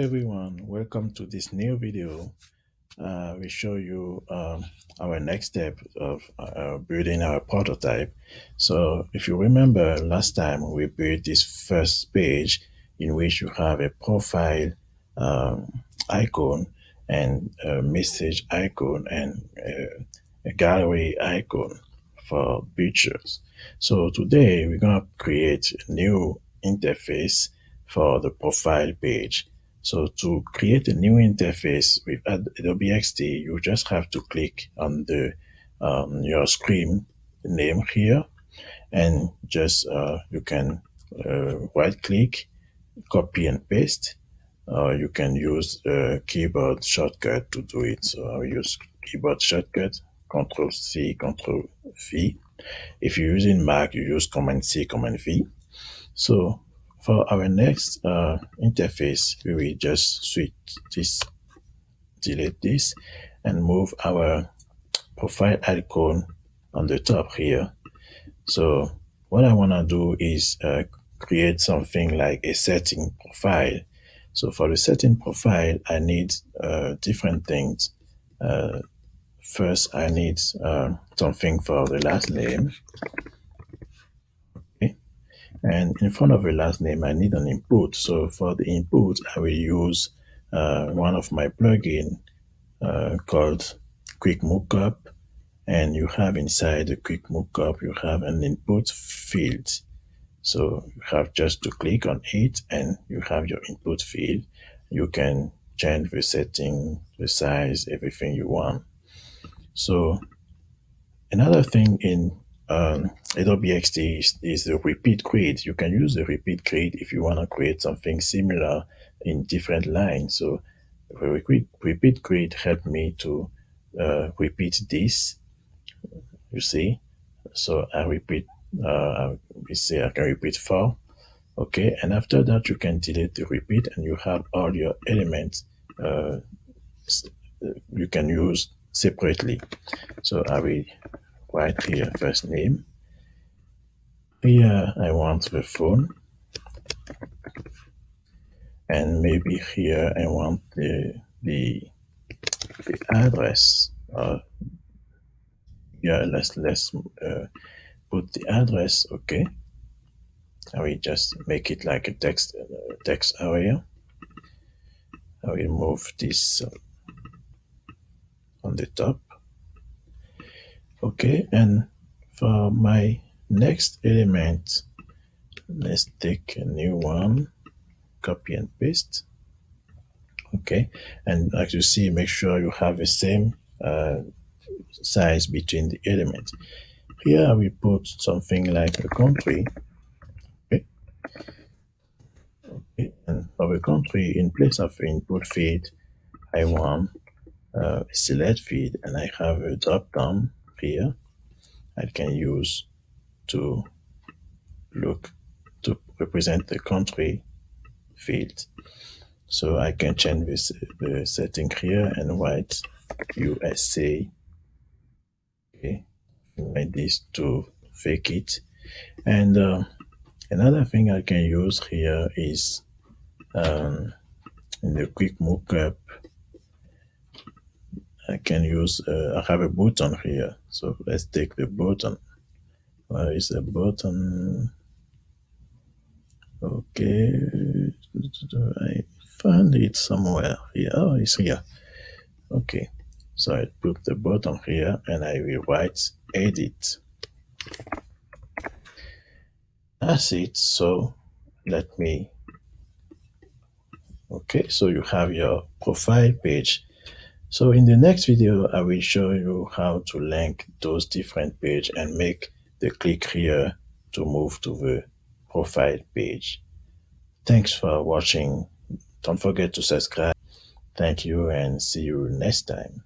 everyone, welcome to this new video. We show you our next step of building our prototype. So if you remember last time we built this first page in which you have a profile icon and a message icon and a gallery icon for pictures. So today we're going to create a new interface for the profile page. So to create a new interface with Adobe XD, you just have to click on the your screen name here, and just you can right click, copy and paste. You can use a keyboard shortcut to do it. So I'll use keyboard shortcut, Control C, Control V. If you're using Mac, you use Command C, Command V. So for our next interface, we will just switch this, delete this, and move our profile icon on the top here. So what I want to do is create something like a setting profile. So for the setting profile, I need different things. First, I need something for the last name. And in front of the last name, I need an input. So for the input, I will use one of my plugins called Quick Mockup. And you have inside the Quick Mockup, you have an input field. So you have just to click on it and you have your input field. You can change the setting, the size, everything you want. So another thing in Adobe XD is the repeat grid. You can use the repeat grid if you want to create something similar in different lines. So the repeat grid helped me to repeat this, you see. So I repeat, we say I can repeat 4. Okay, and after that you can delete the repeat and you have all your elements you can use separately. So I will write here first name. Here I want the phone, and maybe here I want the address. Yeah, let's put the address. Okay, I will just make it like a text area. I will move this on the top. Okay, and for my next element, let's take a new one, copy and paste. Okay, and as you see, make sure you have the same size between the elements. Here I will put something like a country. Okay, okay. And for the country, in place of the input field, I want a select field, and I have a drop down here I can use to represent the country field. So I can change this the setting here and write USA. Okay, like this to fake it. And another thing I can use here is in the Quick Mockup, I can use, I have a button here. So let's take the button. Where is the button? Okay, I found it somewhere here. Oh, it's here. Okay, so I put the button here and I will write edit. That's it. So let me, okay, so you have your profile page. So in the next video, I will show you how to link those different pages and make the click here to move to the profile page. Thanks for watching. Don't forget to subscribe. Thank you and see you next time.